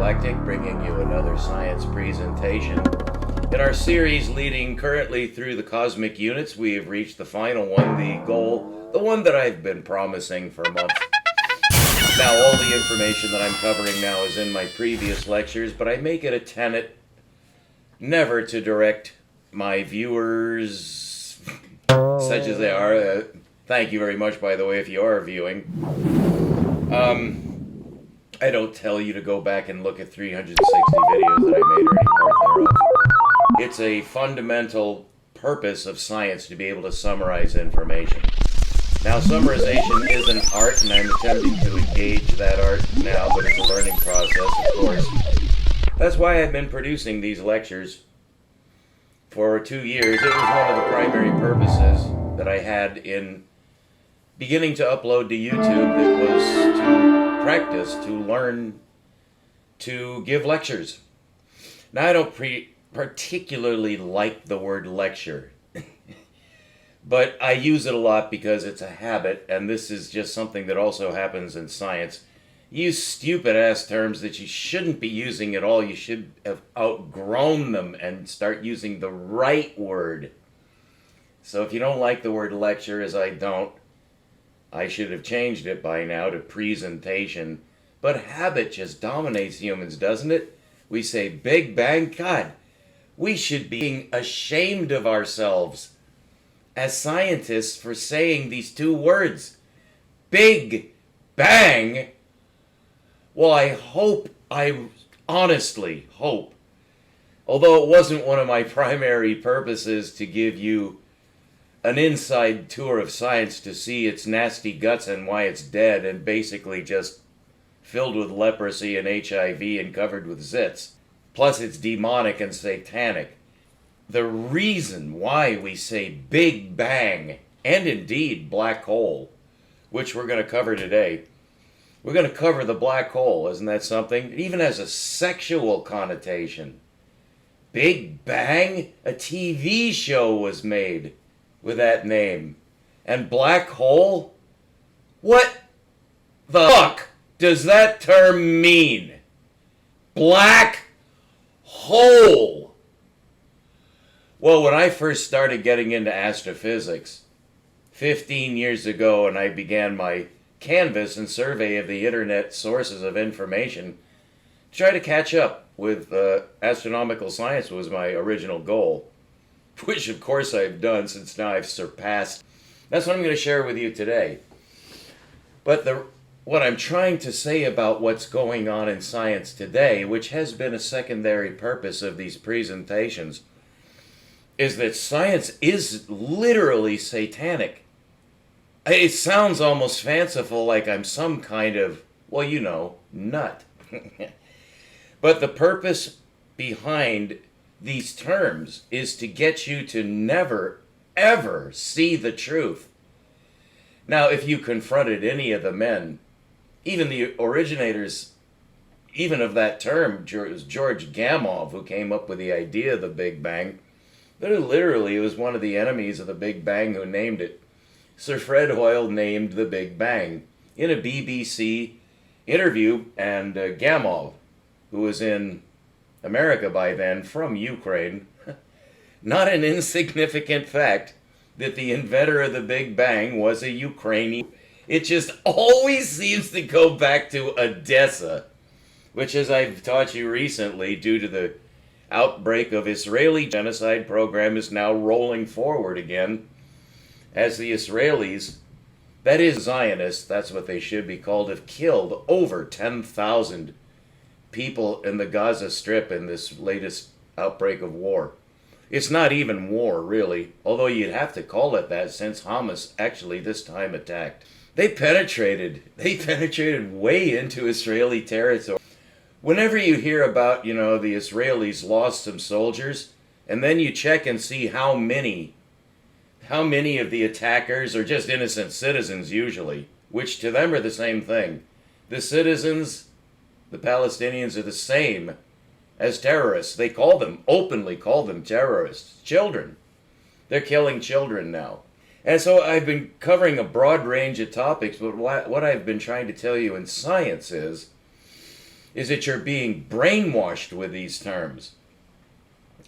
Anagalactic, bringing you another science presentation. In our series leading currently through the cosmic units, we have reached the final one, the goal, the one that I've been promising for months. Now, all the information that I'm covering now is in my previous lectures, but I make it a tenet never to direct my viewers, such as they are. Thank you very much, by the way, if you are viewing. I don't tell you to go back and look at 360 videos that I made or any part thereof. It's a fundamental purpose of science to be able to summarize information. Now, summarization is an art, and I'm attempting to engage that art now, but it's a learning process, of course. That's why I've been producing these lectures for 2 years. It was one of the primary purposes that I had in beginning to upload to YouTube. That was to practice, to learn, to give lectures. Now, I don't particularly like the word lecture, but I use it a lot because it's a habit, and this is just something that also happens in science. You use stupid-ass terms that you shouldn't be using at all. You should have outgrown them and start using the right word. So if you don't like the word lecture, as I don't, I should have changed it by now to presentation. But habit just dominates humans, doesn't it? We say Big Bang. God, we should be ashamed of ourselves as scientists for saying these two words. Big Bang. Well, I honestly hope, although it wasn't one of my primary purposes to give you an inside tour of science to see its nasty guts and why it's dead and basically just filled with leprosy and HIV and covered with zits. Plus it's demonic and satanic. The reason why we say Big Bang, and indeed black hole, which we're going to cover today, we're going to cover the black hole. Isn't that something? It even has a sexual connotation. Big Bang? A TV show was made with that name. And black hole? What the fuck does that term mean? Black hole. Well, when I first started getting into astrophysics 15 years ago, and I began my canvas and survey of the internet sources of information, to try to catch up with astronomical science was my original goal, which of course I've done since now I've surpassed. That's what I'm going to share with you today. But what I'm trying to say about what's going on in science today, which has been a secondary purpose of these presentations, is that science is literally satanic. It sounds almost fanciful, like I'm some kind of, well, you know, nut. But the purpose behind these terms is to get you to never, ever see the truth. Now, if you confronted any of the men, even the originators, even of that term, George Gamow, who came up with the idea of the Big Bang, literally it was one of the enemies of the Big Bang who named it. Sir Fred Hoyle named the Big Bang in a BBC interview, and Gamow, who was in America by then, from Ukraine, not an insignificant fact that the inventor of the Big Bang was a Ukrainian. It just always seems to go back to Odessa, which, as I've taught you recently, due to the outbreak of Israeli genocide program, is now rolling forward again, as the Israelis, that is Zionists, that's what they should be called, have killed over 10,000 people in the Gaza Strip in this latest outbreak of war. It's not even war, really, although you'd have to call it that since Hamas actually this time attacked. They penetrated way into Israeli territory. Whenever you hear about, the Israelis lost some soldiers, and then you check and see how many of the attackers are just innocent citizens usually, which to them are the same thing. The citizens, the Palestinians, are the same as terrorists. They openly call them terrorists. Children. They're killing children now. And so I've been covering a broad range of topics, but what I've been trying to tell you in science is is that you're being brainwashed with these terms.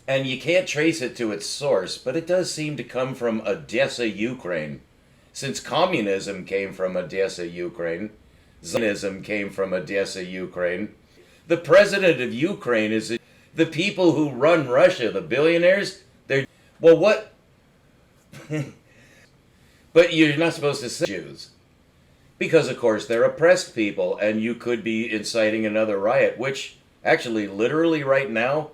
And you can't trace it to its source, but it does seem to come from Odessa, Ukraine. Since communism came from Odessa, Ukraine, Zionism came from Odessa, Ukraine. The president of Ukraine is the people who run Russia, the billionaires. They're, well, what? But you're not supposed to say Jews. Because, of course, they're oppressed people, and you could be inciting another riot, which, actually, literally right now,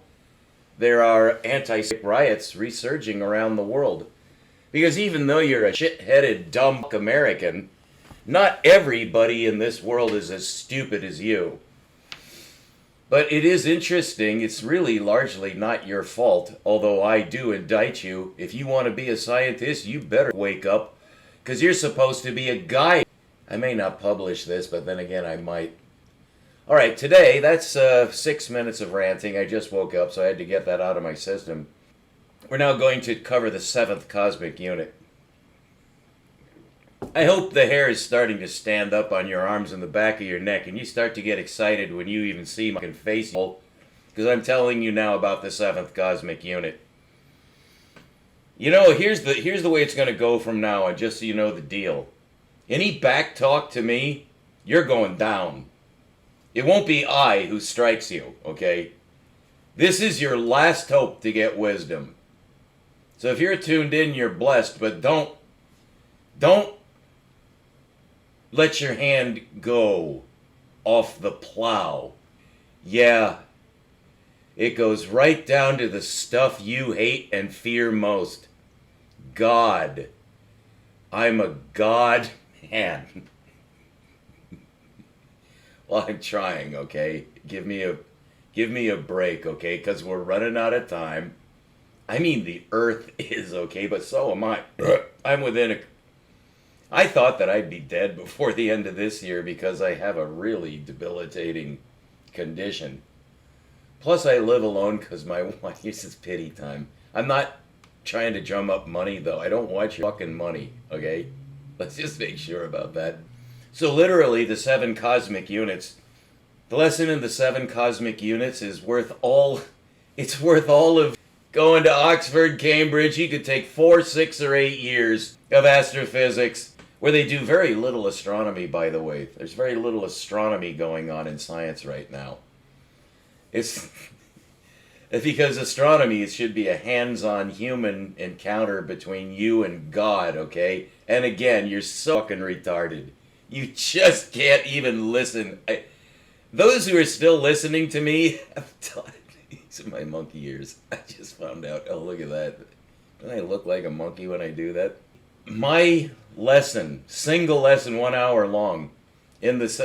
there are anti-Semitic riots resurging around the world. Because even though you're a shit-headed, dumb American, not everybody in this world is as stupid as you. But it is interesting, it's really largely not your fault, although I do indict you. If you want to be a scientist, you better wake up, because you're supposed to be a guide. I may not publish this, but then again I might. Alright, today, that's 6 minutes of ranting. I just woke up, so I had to get that out of my system. We're now going to cover the 7th cosmic unit. I hope the hair is starting to stand up on your arms and the back of your neck, and you start to get excited when you even see my face, because I'm telling you now about the 7th cosmic unit. You know, here's the way it's going to go from now on, just so you know the deal. Any back talk to me, you're going down. It won't be I who strikes you, okay? This is your last hope to get wisdom. So if you're tuned in, you're blessed, but don't let your hand go off the plow. Yeah, it goes right down to the stuff you hate and fear most. God. I'm a God man. Well, I'm trying, okay? Give me a break, okay? Because we're running out of time. I mean, the Earth is okay, but so am I. I'm I thought that I'd be dead before the end of this year because I have a really debilitating condition. Plus, I live alone because my wife, this is pity time. I'm not trying to drum up money, though. I don't want your fucking money, okay? Let's just make sure about that. So literally, the 7 cosmic units, the lesson in the 7 cosmic units is worth all of going to Oxford, Cambridge. You could take 4, 6, or 8 years of astrophysics, where they do very little astronomy, by the way. There's very little astronomy going on in science right now. It's because astronomy should be a hands-on human encounter between you and God, okay? And again, you're so fucking retarded. You just can't even listen. Those who are still listening to me, these are my monkey ears. I just found out. Oh, look at that. Don't I look like a monkey when I do that? My lesson, single lesson, 1 hour long,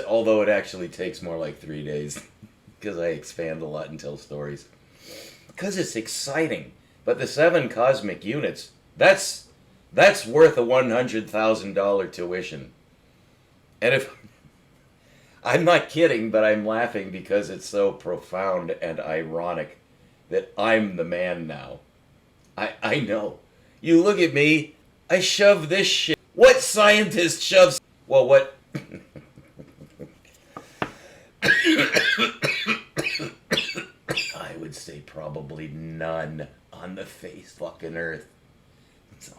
although it actually takes more like 3 days, because I expand a lot and tell stories. Because it's exciting. But the 7 cosmic units, that's worth a $100,000 tuition. And if I'm not kidding, but I'm laughing because it's so profound and ironic that I'm the man now. I know. You look at me, I shove this shit. What scientist shoves? Well, what? I would say probably none on the face fucking earth. So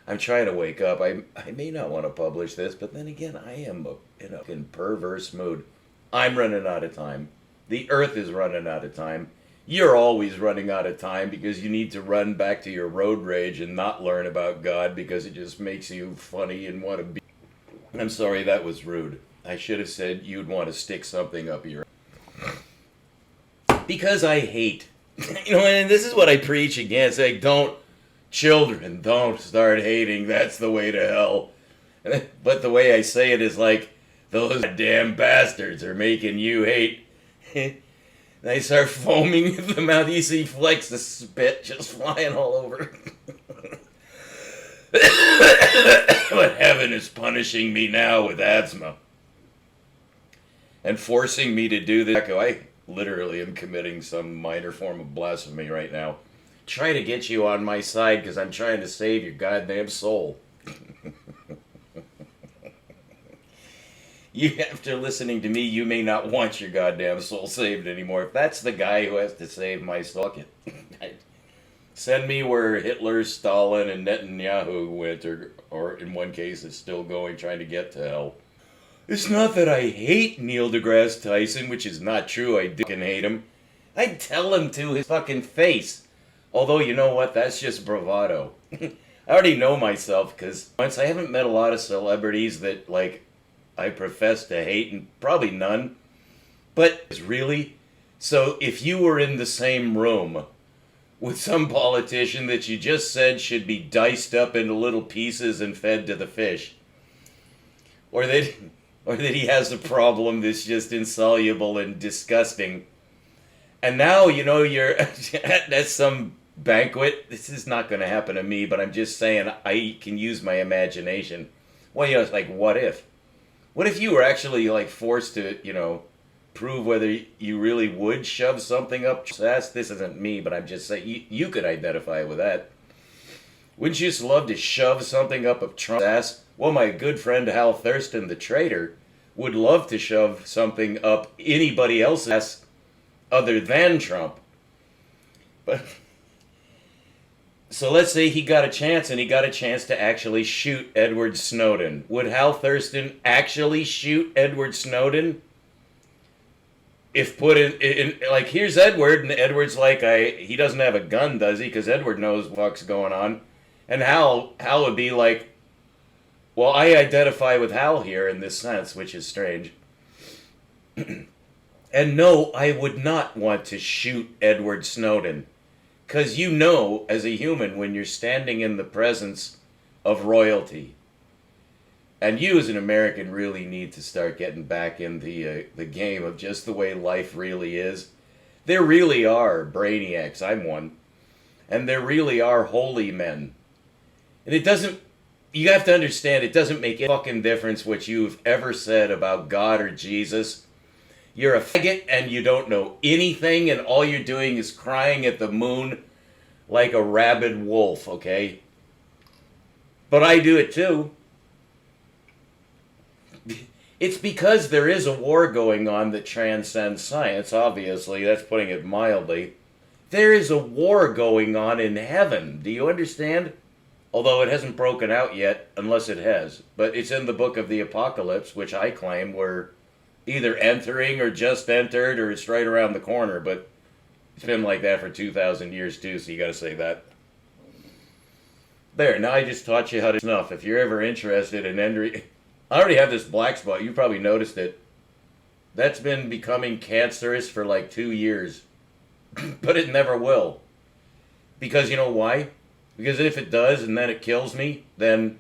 I'm trying to wake up. I may not want to publish this, but then again, I am in a fucking perverse mood. I'm running out of time. The Earth is running out of time. You're always running out of time because you need to run back to your road rage and not learn about God because it just makes you funny and want to be... I'm sorry, that was rude. I should have said you'd want to stick something up your... Because I hate. You know, and this is what I preach against. Like, children, don't start hating. That's the way to hell. But the way I say it is like, those damn bastards are making you hate. And I start foaming at the mouth. You see flecks of spit just flying all over. But heaven is punishing me now with asthma. And forcing me to do this. I literally am committing some minor form of blasphemy right now. Try to get you on my side because I'm trying to save your goddamn soul. You, after listening to me, you may not want your goddamn soul saved anymore. If that's the guy who has to save my soul, fuck it. Send me where Hitler, Stalin, and Netanyahu went, or in one case is still going, trying to get to hell. It's not that I hate Neil deGrasse Tyson, which is not true. I fucking hate him. I'd tell him to his fucking face. Although, you know what? That's just bravado. I already know myself, because once I haven't met a lot of celebrities that, like, I profess to hate, and probably none. But, really? So, if you were in the same room with some politician that you just said should be diced up into little pieces and fed to the fish, or that he has a problem that's just insoluble and disgusting, and now, you know, you're at some banquet. This is not going to happen to me, but I'm just saying I can use my imagination. Well, you know, it's like, what if? What if you were actually, like, forced to, you know, prove whether you really would shove something up Trump's ass? This isn't me, but I'm just saying, you could identify with that. Wouldn't you just love to shove something up Trump's ass? Well, my good friend Hal Thurston, the traitor, would love to shove something up anybody else's ass other than Trump. But so let's say he got a chance, and he got a chance to actually shoot Edward Snowden. Would Hal Thurston actually shoot Edward Snowden? If put in like, here's Edward, and Edward's like, he doesn't have a gun, does he? Because Edward knows what's going on. And Hal would be like, well, I identify with Hal here in this sense, which is strange. And no, I would not want to shoot Edward Snowden. Because you know, as a human, when you're standing in the presence of royalty, and you as an American really need to start getting back in the game of just the way life really is. There really are brainiacs, I'm one, and there really are holy men. And it doesn't, you have to understand, it doesn't make any fucking difference what you've ever said about God or Jesus. You're a faggot and you don't know anything, and all you're doing is crying at the moon like a rabid wolf, okay? But I do it too. It's because there is a war going on that transcends science, obviously. That's putting it mildly. There is a war going on in heaven. Do you understand? Although it hasn't broken out yet, unless it has. But it's in the book of the Apocalypse, which I claim we're either entering or just entered, or it's right around the corner. But it's been like that for 2,000 years too, so you gotta say that. There, now I just taught you how to snuff. If you're ever interested in entering... I already have this black spot. You probably noticed it. That's been becoming cancerous for like 2 years. But it never will. Because you know why? Because if it does and then it kills me, then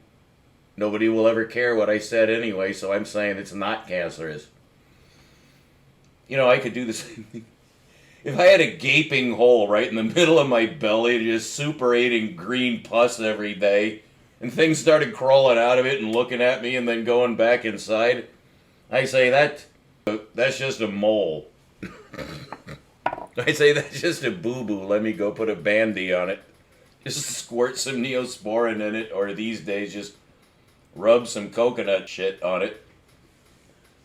nobody will ever care what I said anyway, so I'm saying it's not cancerous. You know, I could do the same thing. If I had a gaping hole right in the middle of my belly, just suppurating green pus every day, and things started crawling out of it and looking at me and then going back inside, I say that's just a mole. I say that's just a boo-boo. Let me go put a Band-Aid on it. Just squirt some Neosporin in it, or these days just rub some coconut shit on it.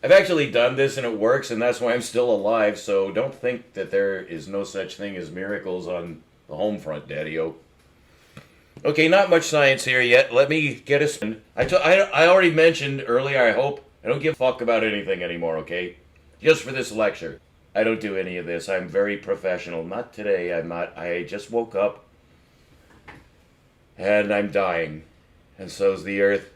I've actually done this and it works, and that's why I'm still alive, so don't think that there is no such thing as miracles on the home front, Daddy-O. Okay, not much science here yet. Let me get us in. I already mentioned earlier, I hope, I don't give a fuck about anything anymore, okay? Just for this lecture. I don't do any of this. I'm very professional. Not today, I'm not. I just woke up, and I'm dying. And so's the Earth.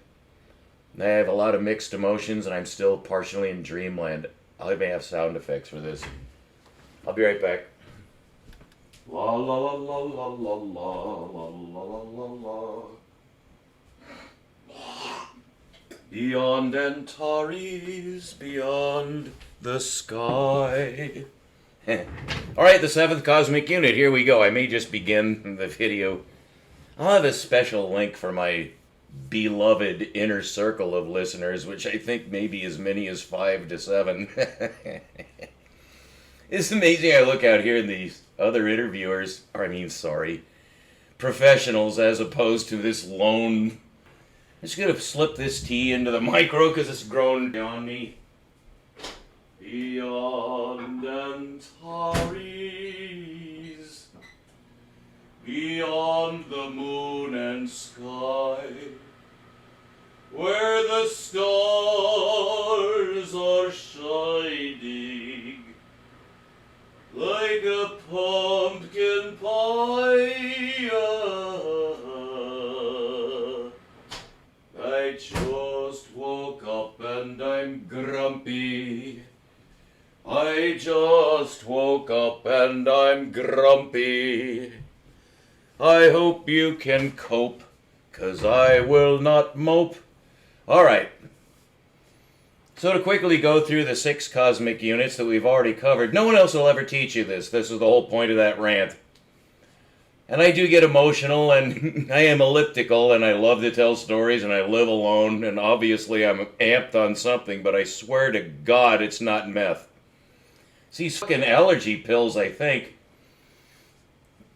I have a lot of mixed emotions, and I'm still partially in dreamland. I may have sound effects for this. I'll be right back. La la la la la la la la la la la. Beyond Antares, beyond the sky. Alright, the 7th cosmic unit, here we go. I may just begin the video. I'll have a special link for my beloved inner circle of listeners, which I think may be as many as 5 to 7. It's amazing. I look out here and these other interviewers, professionals, as opposed to this lone... I'm just going to slip this tea into the micro because it's grown on me. beyond Antares, beyond the moon and sky, where the stars are shining like a pumpkin pie. I just woke up and I'm grumpy. I just woke up and I'm grumpy. I hope you can cope, 'cause I will not mope. Alright. So to quickly go through the 6 cosmic units that we've already covered, no one else will ever teach you this. This is the whole point of that rant. And I do get emotional, and I am elliptical, and I love to tell stories, and I live alone, and obviously I'm amped on something, but I swear to God it's not meth. It's these fucking allergy pills, I think.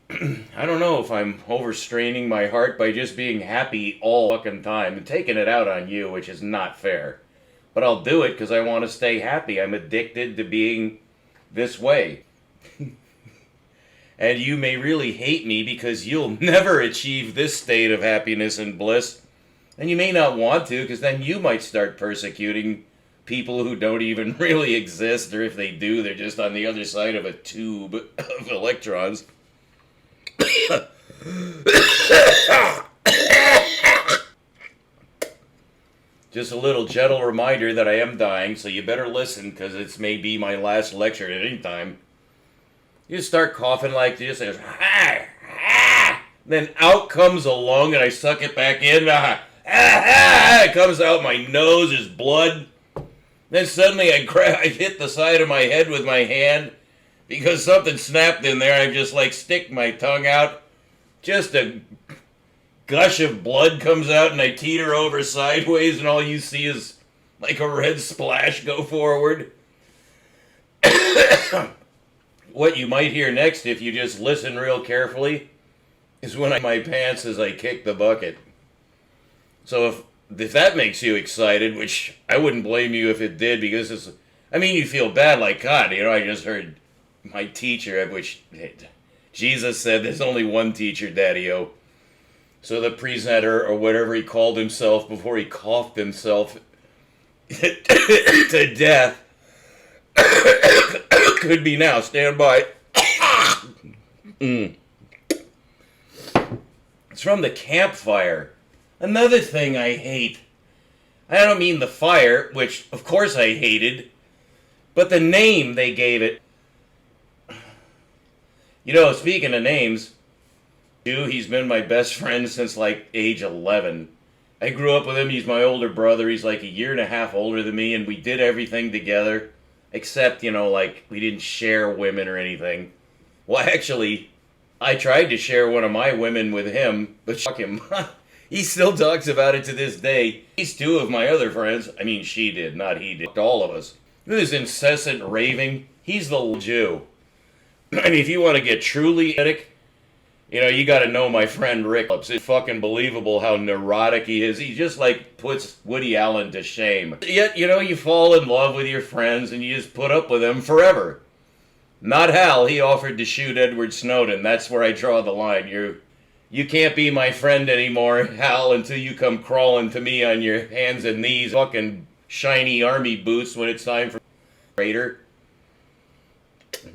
I don't know if I'm overstraining my heart by just being happy all fucking time and taking it out on you, which is not fair. But I'll do it because I want to stay happy. I'm addicted to being this way. And you may really hate me because you'll never achieve this state of happiness and bliss. And you may not want to, because then you might start persecuting people who don't even really exist, or if they do, they're just on the other side of a tube of electrons. Just a little gentle reminder that I am dying, so you better listen, because it may be my last lecture at any time. You start coughing like this, and then out comes a lung, and I suck it back in. It comes out my nose, is blood. Then suddenly I hit the side of my head with my hand, because something snapped in there. I just stick my tongue out. Just a gush of blood comes out, and I teeter over sideways, and all you see is like a red splash go forward. What you might hear next, if you just listen real carefully, is when my pants as I kick the bucket. So if that makes you excited, which I wouldn't blame you if it did, because you feel bad, like, God, I just heard my teacher, which Jesus said there's only one teacher, Daddy-O. So the presenter, or whatever he called himself before he coughed himself to death, could be now. Stand by. It's from the campfire. Another thing I hate. I don't mean the fire, which of course I hated, but the name they gave it. Speaking of names, he's been my best friend since age 11. I grew up with him. He's my older brother. He's a year and a half older than me, and we did everything together. Except, we didn't share women or anything. Well, actually, I tried to share one of my women with him, but fuck him. He still talks about it to this day. He's 2 of my other friends. She did, not he did. All of us. This incessant raving. He's the Jew. If you want to get truly etic, you gotta know my friend Rick. It's fucking believable how neurotic he is. He just puts Woody Allen to shame. Yet, you fall in love with your friends and you just put up with them forever. Not Hal. He offered to shoot Edward Snowden. That's where I draw the line. You can't be my friend anymore, Hal, until you come crawling to me on your hands and knees, fucking shiny army boots when it's time for Raider.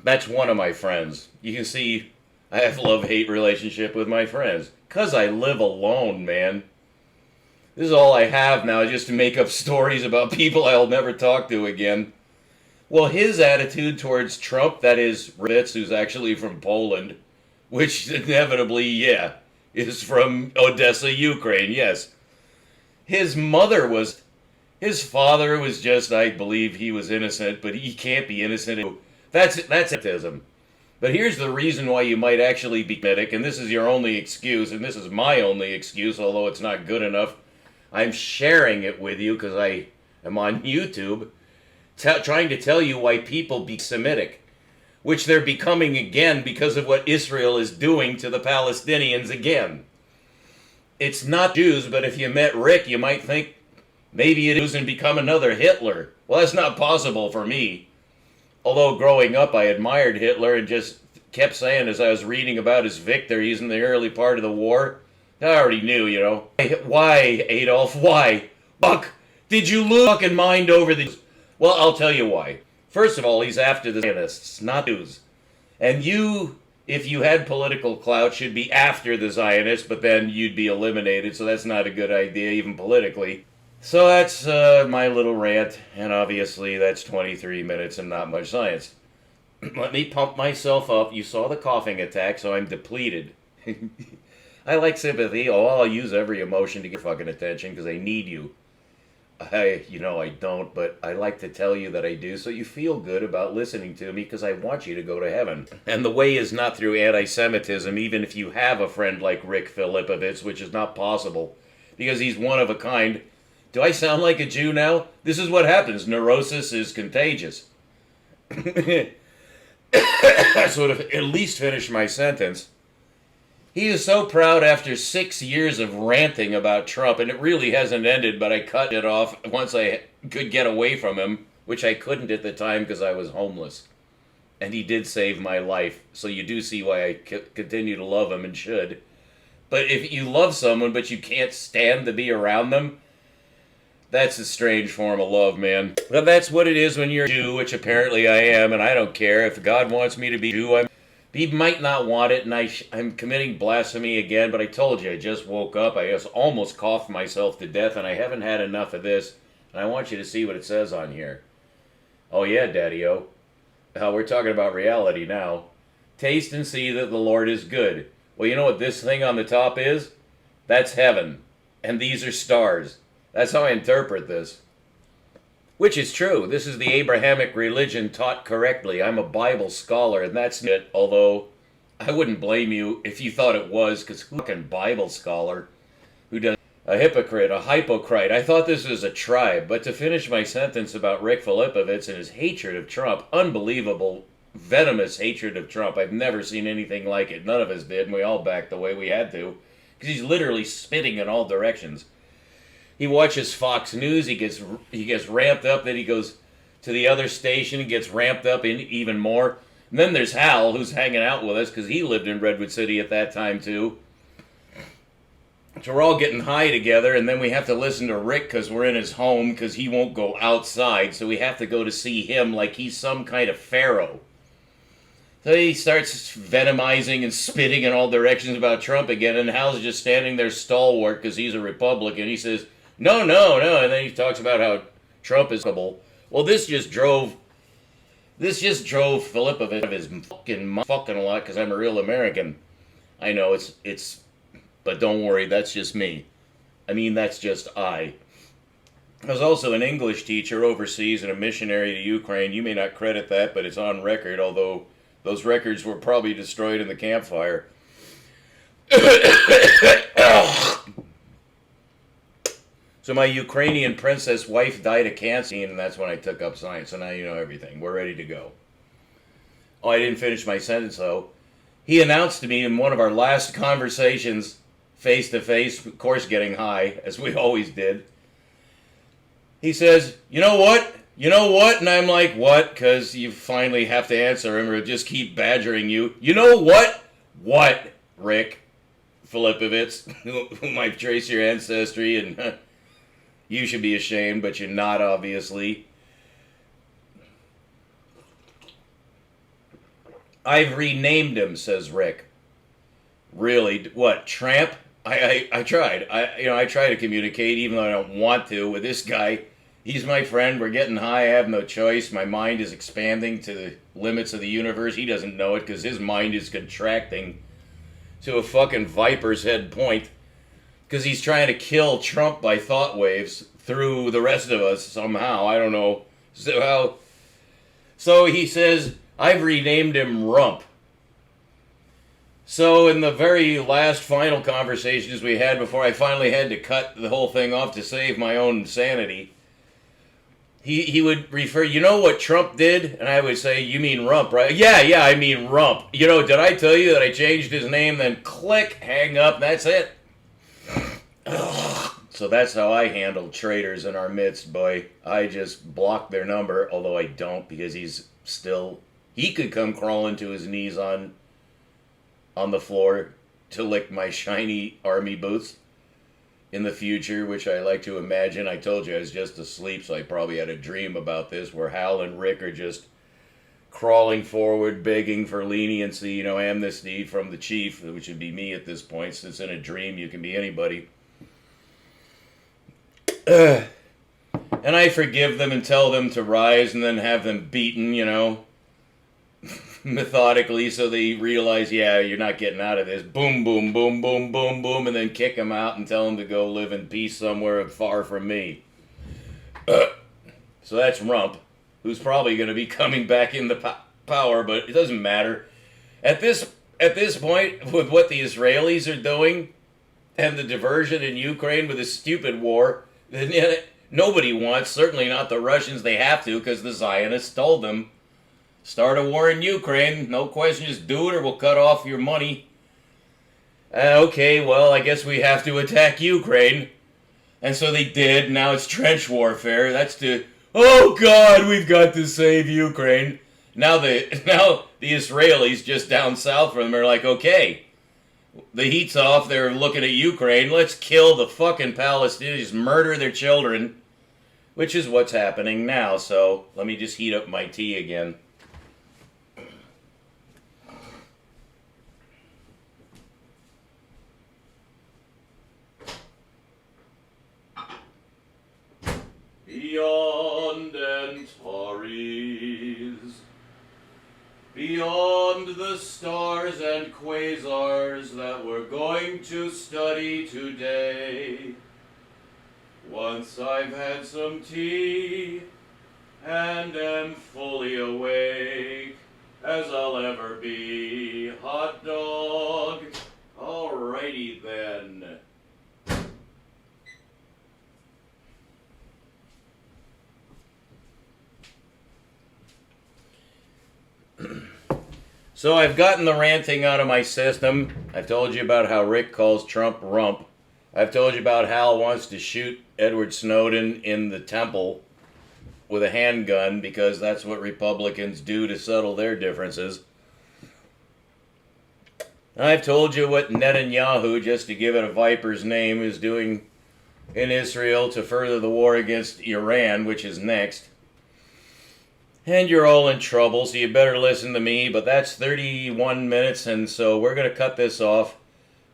That's one of my friends. You can see I have a love-hate relationship with my friends. 'Cause I live alone, man. This is all I have now, just to make up stories about people I'll never talk to again. Well, his attitude towards Trump, that is, Ritz, who's actually from Poland, which inevitably, is from Odessa, Ukraine, yes. His father was just, I believe he was innocent, but he can't be innocent. That's autism. But here's the reason why you might actually be medic, and this is your only excuse, and this is my only excuse, although it's not good enough. I'm sharing it with you because I am on YouTube, trying to tell you why people be Semitic, which they're becoming again because of what Israel is doing to the Palestinians again. It's not Jews, but if you met Rick, you might think maybe it is and become another Hitler. Well, that's not possible for me. Although growing up I admired Hitler and just kept saying as I was reading about his victories in the early part of the war, I already knew, you know. Why, Adolf? Why? Buck, did you lose fucking mind over the... Well, I'll tell you why. First of all, he's after the Zionists, not Jews. And you, if you had political clout, should be after the Zionists, but then you'd be eliminated, so that's not a good idea, even politically. So that's my little rant, and obviously that's 23 minutes and not much science. Let me pump myself up. You saw the coughing attack, so I'm depleted. I like sympathy. Oh, I'll use every emotion to get fucking attention because I need you. I don't, but I like to tell you that I do, so you feel good about listening to me because I want you to go to heaven. And the way is not through anti-Semitism, even if you have a friend like Rick Filipovitz, which is not possible, because he's one of a kind. Do I sound like a Jew now? This is what happens. Neurosis is contagious. I sort of at least finished my sentence. He is so proud after 6 years of ranting about Trump, and it really hasn't ended, but I cut it off once I could get away from him, which I couldn't at the time because I was homeless. And he did save my life, so you do see why I continue to love him and should. But if you love someone but you can't stand to be around them, that's a strange form of love, man. But that's what it is when you're a Jew, which apparently I am, and I don't care. If God wants me to be a Jew, he might not want it, and I'm committing blasphemy again, but I told you, I just woke up. I just almost coughed myself to death, and I haven't had enough of this, and I want you to see what it says on here. Oh yeah, Daddy-O. We're talking about reality now. Taste and see that the Lord is good. Well, you know what this thing on the top is? That's heaven, and these are stars. That's how I interpret this. Which is true. This is the Abrahamic religion taught correctly. I'm a Bible scholar, and that's it. Although, I wouldn't blame you if you thought it was, because who's a fucking Bible scholar who does a hypocrite, a hypocrite? I thought this was a tribe. But to finish my sentence about Rick Filipovitz and his hatred of Trump, unbelievable, venomous hatred of Trump. I've never seen anything like it. None of us did, and we all backed the way we had to, because he's literally spitting in all directions. He watches Fox News, he gets ramped up, then he goes to the other station and gets ramped up in even more. And then there's Hal, who's hanging out with us, because he lived in Redwood City at that time too. So we're all getting high together, and then we have to listen to Rick because we're in his home, because he won't go outside, so we have to go to see him like he's some kind of pharaoh. So he starts venomizing and spitting in all directions about Trump again, and Hal's just standing there stalwart because he's a Republican. He says, no, and then he talks about how Trump is well, this just drove Filipovitz out of his fucking lot because I'm a real American. I know it's but don't worry, that's just me. I mean, that's just I was also an English teacher overseas and a missionary to Ukraine. You may not credit that, but it's on record, although those records were probably destroyed in the campfire. So my Ukrainian princess wife died of cancer, and that's when I took up science. So now you know everything. We're ready to go. Oh, I didn't finish my sentence, though. He announced to me in one of our last conversations, face-to-face, of course getting high, as we always did. He says, you know what? And I'm like, what? Because you finally have to answer him or he'll just keep badgering you. You know what? What, Rick Filipovitz, whom I've traced your ancestry, and you should be ashamed, but you're not, obviously. I've renamed him, says Rick. Really? What, Tramp? I tried. I try to communicate, even though I don't want to, with this guy. He's my friend. We're getting high. I have no choice. My mind is expanding to the limits of the universe. He doesn't know it because his mind is contracting to a fucking viper's head point because he's trying to kill Trump by thought waves through the rest of us somehow. I don't know. So he says, I've renamed him Rump. So in the very last final conversations we had before I finally had to cut the whole thing off to save my own sanity, he would refer, you know what Trump did? And I would say, you mean Rump, right? Yeah, I mean Rump. You know, did I tell you that I changed his name? Then click, hang up, that's it. So that's how I handle traitors in our midst, boy. I just block their number, although I don't because he's still. He could come crawling to his knees on the floor to lick my shiny army boots in the future, which I like to imagine. I told you I was just asleep, so I probably had a dream about this, where Hal and Rick are just crawling forward, begging for leniency, amnesty from the chief, which would be me at this point, since in a dream you can be anybody. And I forgive them and tell them to rise and then have them beaten, methodically, so they realize, yeah, you're not getting out of this. Boom, boom, boom, boom, boom, boom, and then kick them out and tell them to go live in peace somewhere far from me. So that's Rump, who's probably going to be coming back into power, but it doesn't matter. At this point, with what the Israelis are doing and the diversion in Ukraine with this stupid war, nobody wants, certainly not the Russians. They have to, because the Zionists told them, start a war in Ukraine, no question, just do it or we'll cut off your money. Okay, well, I guess we have to attack Ukraine. And so they did. Now it's trench warfare. That's oh God, we've got to save Ukraine. Now the Israelis just down south from them are like, okay, the heat's off, they're looking at Ukraine, let's kill the fucking Palestinians, murder their children, which is what's happening now. So let me just heat up my tea again. Beyond Antares, beyond the stars and quasars that we're going to study today, once I've had some tea and am fully awake as I'll ever be, hot dog. Alrighty then. So I've gotten the ranting out of my system. I've told you about how Rick calls Trump rump. I've told you about Hal wants to shoot Edward Snowden in the temple with a handgun because that's what Republicans do to settle their differences. I've told you what Netanyahu, just to give it a viper's name, is doing in Israel to further the war against Iran, which is next. And you're all in trouble, so you better listen to me, but that's 31 minutes, and so we're going to cut this off.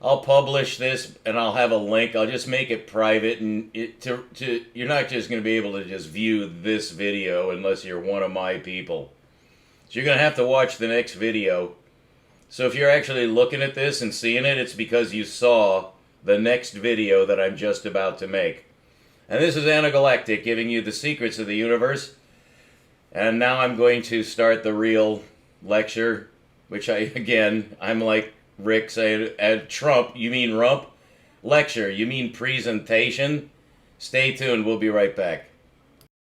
I'll publish this, and I'll have a link. I'll just make it private, and you're not just going to be able to just view this video unless you're one of my people. So you're going to have to watch the next video. So if you're actually looking at this and seeing it, it's because you saw the next video that I'm just about to make. And this is Anagalactic giving you the secrets of the universe. And now I'm going to start the real lecture, which I'm like Rick saying, at Trump, you mean rump? Lecture, you mean presentation? Stay tuned, we'll be right back.